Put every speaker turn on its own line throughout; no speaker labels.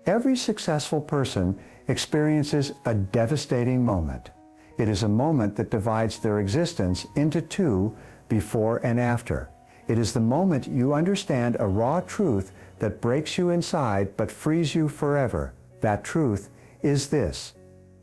Every successful person experiences a devastating moment. It is a moment that divides their existence into two, before and after. It is the moment you understand a raw truth that breaks you inside but frees you forever. That truth is this: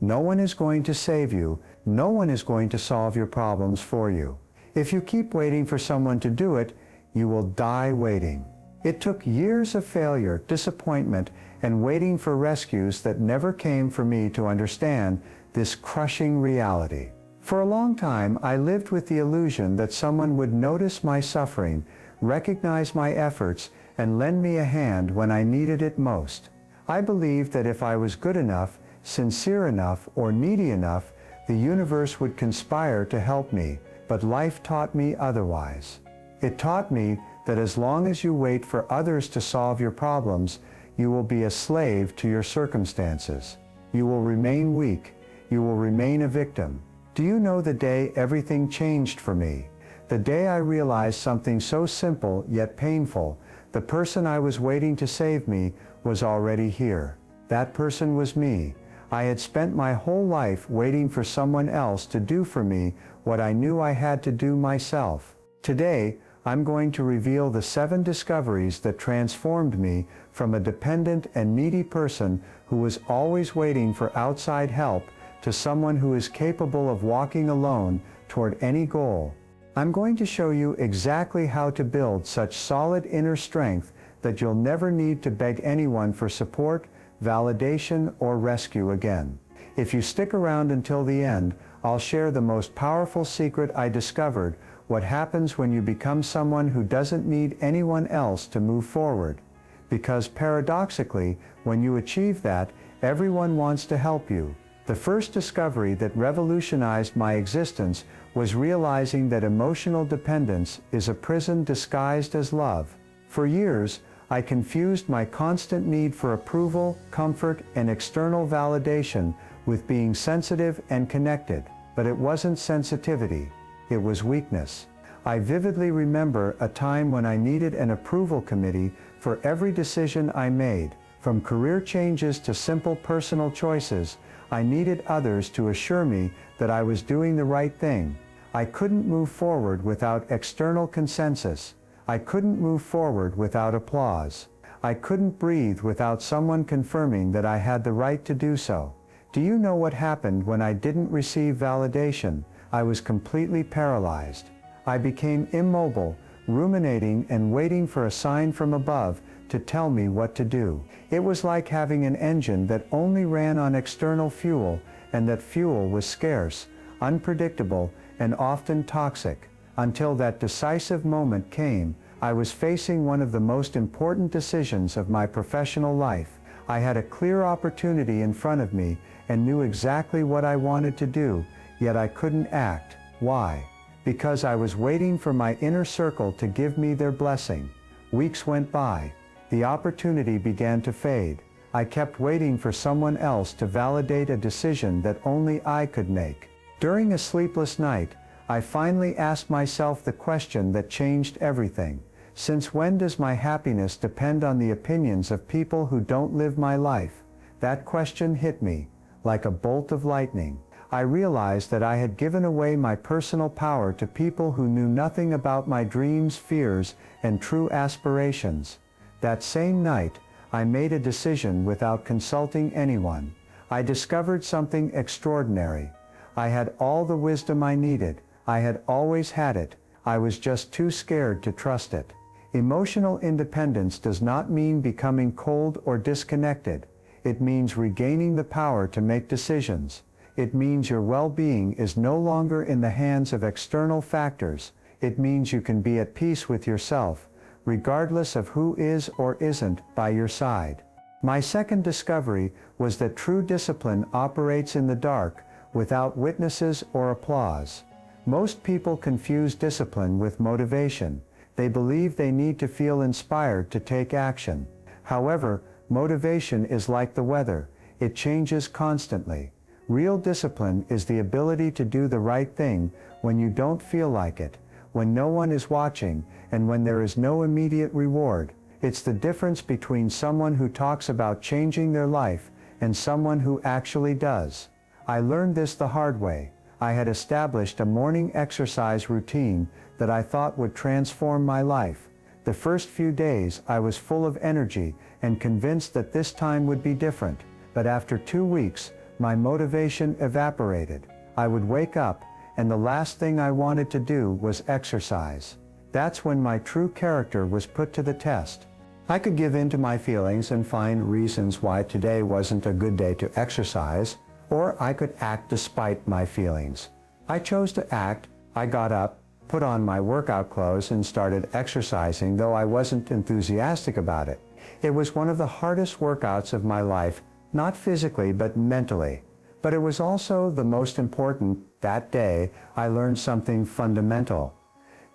no one is going to save you. No one is going to solve your problems for you. If you keep waiting for someone to do it, you will die waiting. It took years of failure, disappointment, and waiting for rescues that never came for me to understand this crushing reality. For a long time, I lived with the illusion that someone would notice my suffering, recognize my efforts, and lend me a hand when I needed it most. I believed that if I was good enough, sincere enough, or needy enough, the universe would conspire to help me, but life taught me otherwise. It taught me that as long as you wait for others to solve your problems, you will be a slave to your circumstances. You will remain weak. You will remain a victim. Do you know the day everything changed for me? The day I realized something so simple yet painful: the person I was waiting to save me was already here. That person was me. I had spent my whole life waiting for someone else to do for me what I knew I had to do myself. Today, I'm going to reveal the 7 discoveries that transformed me from a dependent and needy person who was always waiting for outside help to someone who is capable of walking alone toward any goal. I'm going to show you exactly how to build such solid inner strength that you'll never need to beg anyone for support, validation, or rescue again. If you stick around until the end, I'll share the most powerful secret I discovered: what happens when you become someone who doesn't need anyone else to move forward. Because paradoxically, when you achieve that, everyone wants to help you. The first discovery that revolutionized my existence was realizing that emotional dependence is a prison disguised as love. For years, I confused my constant need for approval, comfort, and external validation with being sensitive and connected. But it wasn't sensitivity. It was weakness. I vividly remember a time when I needed an approval committee for every decision I made. From career changes to simple personal choices, I needed others to assure me that I was doing the right thing. I couldn't move forward without external consensus. I couldn't move forward without applause. I couldn't breathe without someone confirming that I had the right to do so. Do you know what happened when I didn't receive validation? I was completely paralyzed. I became immobile, ruminating and waiting for a sign from above to tell me what to do. It was like having an engine that only ran on external fuel, and that fuel was scarce, unpredictable, and often toxic. Until that decisive moment came, I was facing one of the most important decisions of my professional life. I had a clear opportunity in front of me and knew exactly what I wanted to do, yet I couldn't act. Why? Because I was waiting for my inner circle to give me their blessing. Weeks went by. The opportunity began to fade. I kept waiting for someone else to validate a decision that only I could make. During a sleepless night, I finally asked myself the question that changed everything. Since when does my happiness depend on the opinions of people who don't live my life? That question hit me like a bolt of lightning. I realized that I had given away my personal power to people who knew nothing about my dreams, fears, and true aspirations. That same night, I made a decision without consulting anyone. I discovered something extraordinary. I had all the wisdom I needed. I had always had it. I was just too scared to trust it. Emotional independence does not mean becoming cold or disconnected. It means regaining the power to make decisions. It means your well-being is no longer in the hands of external factors. It means you can be at peace with yourself, regardless of who is or isn't by your side. My second discovery was that true discipline operates in the dark, without witnesses or applause. Most people confuse discipline with motivation. They believe they need to feel inspired to take action. However, motivation is like the weather. It changes constantly. Real discipline is the ability to do the right thing when you don't feel like it, when no one is watching, and when there is no immediate reward. It's the difference between someone who talks about changing their life and someone who actually does. I learned this the hard way. I had established a morning exercise routine that I thought would transform my life. The first few days I was full of energy and convinced that this time would be different, but after 2 weeks, my motivation evaporated. I would wake up, and the last thing I wanted to do was exercise. That's when my true character was put to the test. I could give in to my feelings and find reasons why today wasn't a good day to exercise, or I could act despite my feelings. I chose to act. I got up, put on my workout clothes and started exercising, though I wasn't enthusiastic about it. It was one of the hardest workouts of my life, not physically but mentally. But it was also the most important. That day, I learned something fundamental.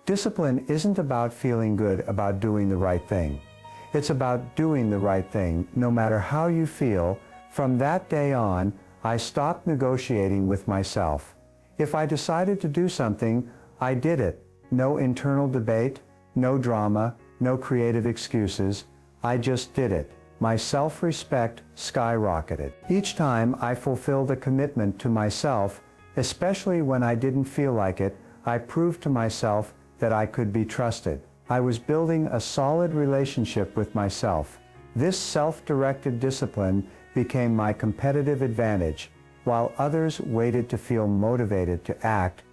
Discipline isn't about feeling good about doing the right thing. It's about doing the right thing, no matter how you feel. From that day on, I stopped negotiating with myself. If I decided to do something, I did it. No internal debate, no drama, no creative excuses. I just did it. My self-respect skyrocketed. Each time I fulfilled a commitment to myself, especially when I didn't feel like it, I proved to myself that I could be trusted. I was building a solid relationship with myself. This self-directed discipline became my competitive advantage. While others waited to feel motivated to act,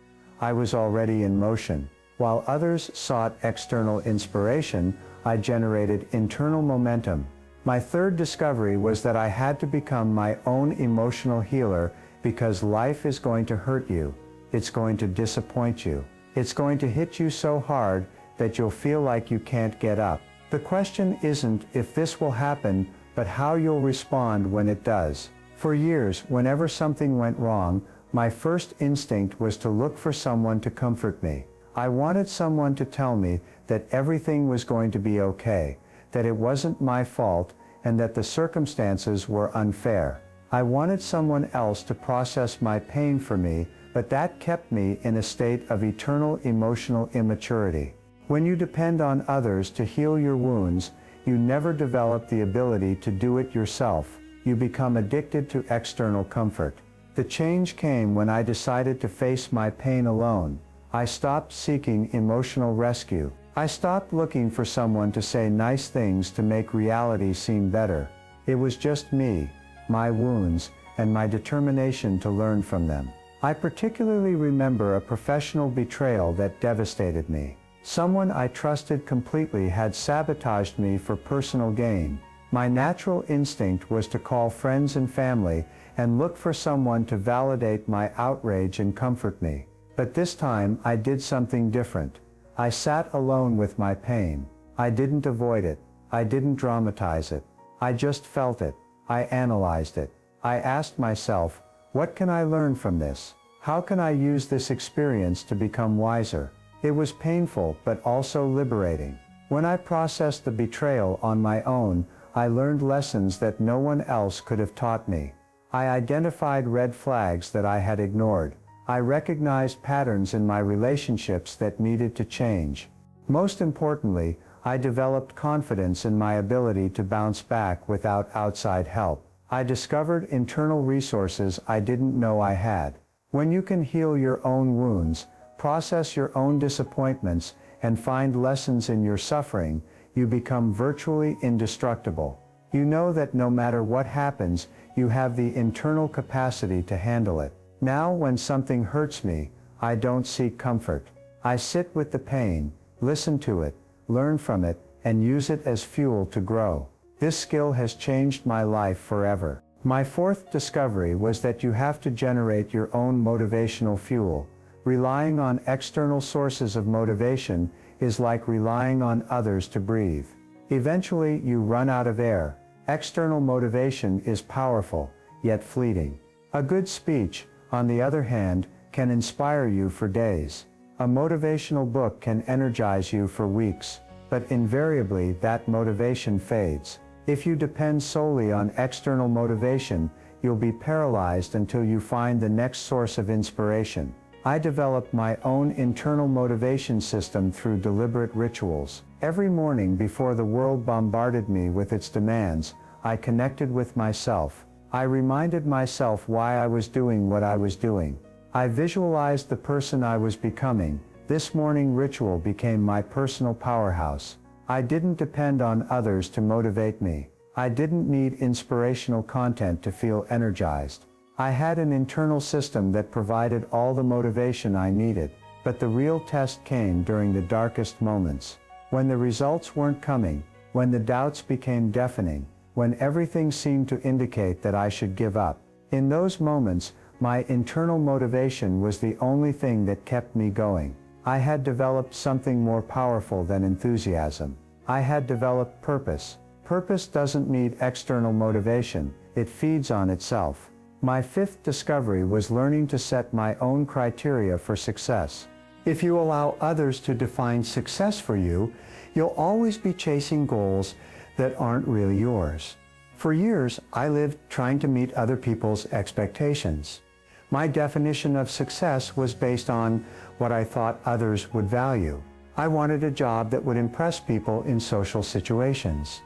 I was already in motion. While others sought external inspiration, I generated internal momentum. My third discovery was that I had to become my own emotional healer, because life is going to hurt you. It's going to disappoint you. It's going to hit you so hard that you'll feel like you can't get up. The question isn't if this will happen, but how you'll respond when it does. For years, whenever something went wrong, my first instinct was to look for someone to comfort me. I wanted someone to tell me that everything was going to be okay, that it wasn't my fault, and that the circumstances were unfair. I wanted someone else to process my pain for me, but that kept me in a state of eternal emotional immaturity. When you depend on others to heal your wounds, you never develop the ability to do it yourself. You become addicted to external comfort. The change came when I decided to face my pain alone. I stopped seeking emotional rescue. I stopped looking for someone to say nice things to make reality seem better. It was just me, my wounds, and my determination to learn from them. I particularly remember a professional betrayal that devastated me. Someone I trusted completely had sabotaged me for personal gain. My natural instinct was to call friends and family and look for someone to validate my outrage and comfort me. But this time I did something different. I sat alone with my pain. I didn't avoid it. I didn't dramatize it. I just felt it. I analyzed it. I asked myself, what can I learn from this? How can I use this experience to become wiser? It was painful but also liberating. When I processed the betrayal on my own, I learned lessons that no one else could have taught me. I identified red flags that I had ignored. I recognized patterns in my relationships that needed to change. Most importantly, I developed confidence in my ability to bounce back without outside help. I discovered internal resources I didn't know I had. When you can heal your own wounds, process your own disappointments, and find lessons in your suffering, you become virtually indestructible. You know that no matter what happens, you have the internal capacity to handle it. Now, when something hurts me, I don't seek comfort. I sit with the pain, listen to it, learn from it, and use it as fuel to grow. This skill has changed my life forever. My fourth discovery was that you have to generate your own motivational fuel. Relying on external sources of motivation is like relying on others to breathe. Eventually, you run out of air. External motivation is powerful, yet fleeting. A good speech, on the other hand, can inspire you for days. A motivational book can energize you for weeks, but invariably that motivation fades. If you depend solely on external motivation, you'll be paralyzed until you find the next source of inspiration. I developed my own internal motivation system through deliberate rituals. Every morning before the world bombarded me with its demands, I connected with myself. I reminded myself why I was doing what I was doing. I visualized the person I was becoming. This morning ritual became my personal powerhouse. I didn't depend on others to motivate me. I didn't need inspirational content to feel energized. I had an internal system that provided all the motivation I needed. But the real test came during the darkest moments. When the results weren't coming, when the doubts became deafening, when everything seemed to indicate that I should give up. In those moments, my internal motivation was the only thing that kept me going. I had developed something more powerful than enthusiasm. I had developed purpose. Purpose doesn't need external motivation, it feeds on itself. My fifth discovery was learning to set my own criteria for success. If you allow others to define success for you, you'll always be chasing goals that aren't really yours. For years, I lived trying to meet other people's expectations. My definition of success was based on what I thought others would value. I wanted a job that would impress people in social situations.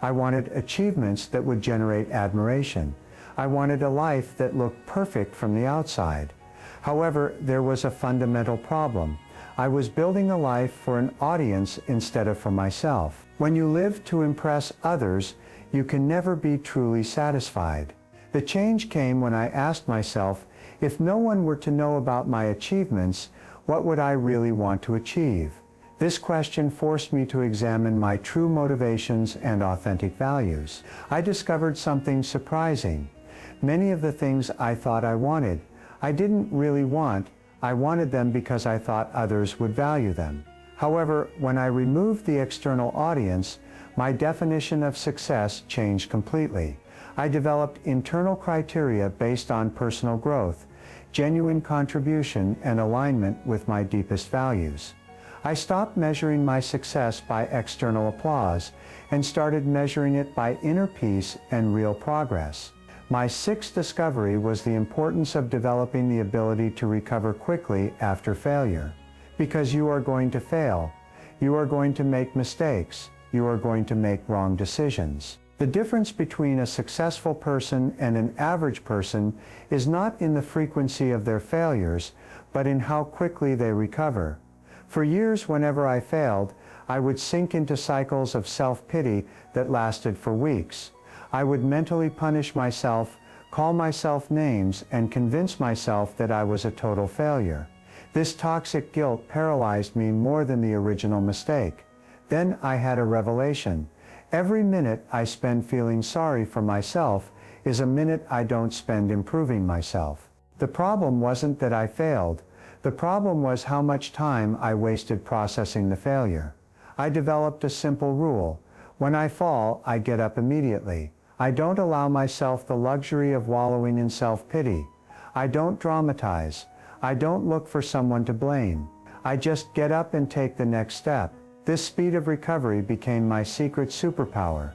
I wanted achievements that would generate admiration. I wanted a life that looked perfect from the outside. However, there was a fundamental problem. I was building a life for an audience instead of for myself. When you live to impress others, you can never be truly satisfied. The change came when I asked myself, if no one were to know about my achievements, what would I really want to achieve? This question forced me to examine my true motivations and authentic values. I discovered something surprising. Many of the things I thought I wanted, I didn't really want. I wanted them because I thought others would value them. However, when I removed the external audience, my definition of success changed completely. I developed internal criteria based on personal growth, genuine contribution, and alignment with my deepest values. I stopped measuring my success by external applause and started measuring it by inner peace and real progress. My sixth discovery was the importance of developing the ability to recover quickly after failure. Because you are going to fail. You are going to make mistakes. You are going to make wrong decisions. The difference between a successful person and an average person is not in the frequency of their failures, but in how quickly they recover. For years, whenever I failed, I would sink into cycles of self-pity that lasted for weeks. I would mentally punish myself, call myself names, and convince myself that I was a total failure. This toxic guilt paralyzed me more than the original mistake. Then I had a revelation. Every minute I spend feeling sorry for myself is a minute I don't spend improving myself. The problem wasn't that I failed. The problem was how much time I wasted processing the failure. I developed a simple rule. When I fall, I get up immediately. I don't allow myself the luxury of wallowing in self-pity. I don't dramatize. I don't look for someone to blame. I just get up and take the next step. This speed of recovery became my secret superpower.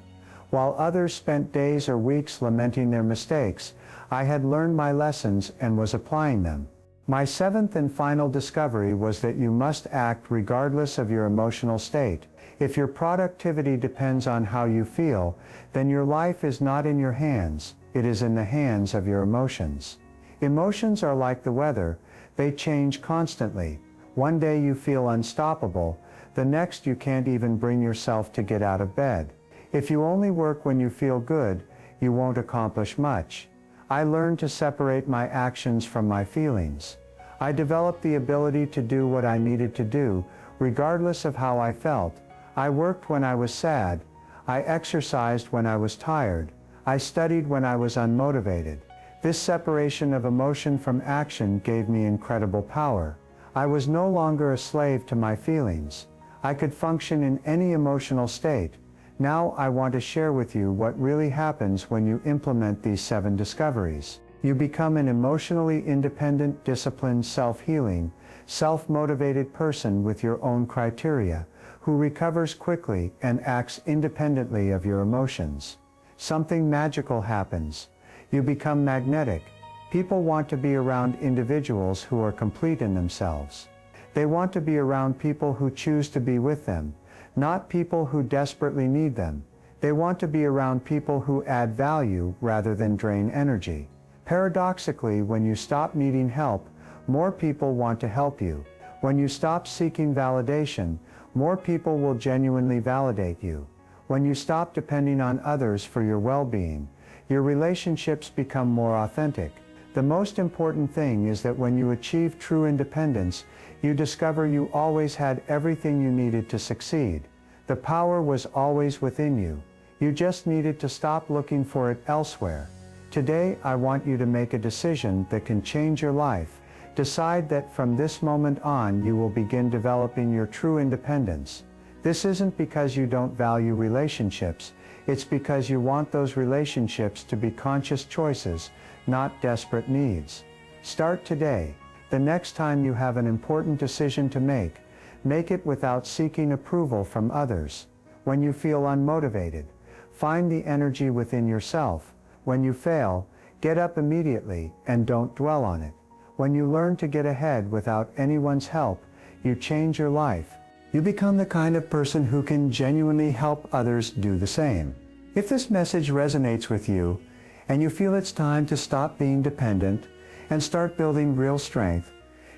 While others spent days or weeks lamenting their mistakes, I had learned my lessons and was applying them. My seventh and final discovery was that you must act regardless of your emotional state. If your productivity depends on how you feel, then your life is not in your hands, it is in the hands of your emotions. Emotions are like the weather, they change constantly. One day you feel unstoppable, the next you can't even bring yourself to get out of bed. If you only work when you feel good, you won't accomplish much. I learned to separate my actions from my feelings. I developed the ability to do what I needed to do, regardless of how I felt. I worked when I was sad. I exercised when I was tired. I studied when I was unmotivated. This separation of emotion from action gave me incredible power. I was no longer a slave to my feelings. I could function in any emotional state. Now I want to share with you what really happens when you implement these 7 discoveries. You become an emotionally independent, disciplined, self-healing, self-motivated person with your own criteria, who recovers quickly and acts independently of your emotions. Something magical happens. You become magnetic. People want to be around individuals who are complete in themselves. They want to be around people who choose to be with them. not people who desperately need them. They want to be around people who add value rather than drain energy. Paradoxically, when you stop needing help, more people want to help you. When you stop seeking validation, more people will genuinely validate you. When you stop depending on others for your well-being, your relationships become more authentic. The most important thing is that when you achieve true independence, you discover you always had everything you needed to succeed. The power was always within you. You just needed to stop looking for it elsewhere. Today, I want you to make a decision that can change your life. Decide that from this moment on, you will begin developing your true independence. This isn't because you don't value relationships. It's because you want those relationships to be conscious choices, not desperate needs. Start today. The next time you have an important decision to make it without seeking approval from others. When you feel unmotivated, find the energy within yourself. When you fail, get up immediately and don't dwell on it. When you learn to get ahead without anyone's help, you change your life. You become the kind of person who can genuinely help others do the same. If this message resonates with you, and you feel it's time to stop being dependent and start building real strength,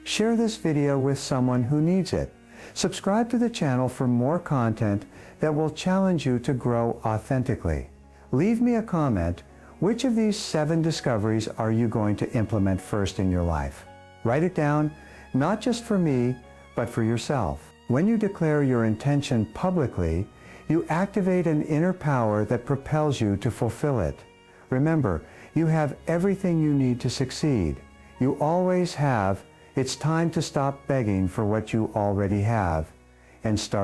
share this video with someone who needs it. Subscribe to the channel for more content that will challenge you to grow authentically. Leave me a comment. Which of these 7 discoveries are you going to implement first in your life? Write it down, not just for me, but for yourself. When you declare your intention publicly, you activate an inner power that propels you to fulfill it. Remember, you have everything you need to succeed. You always have. It's time to stop begging for what you already have and start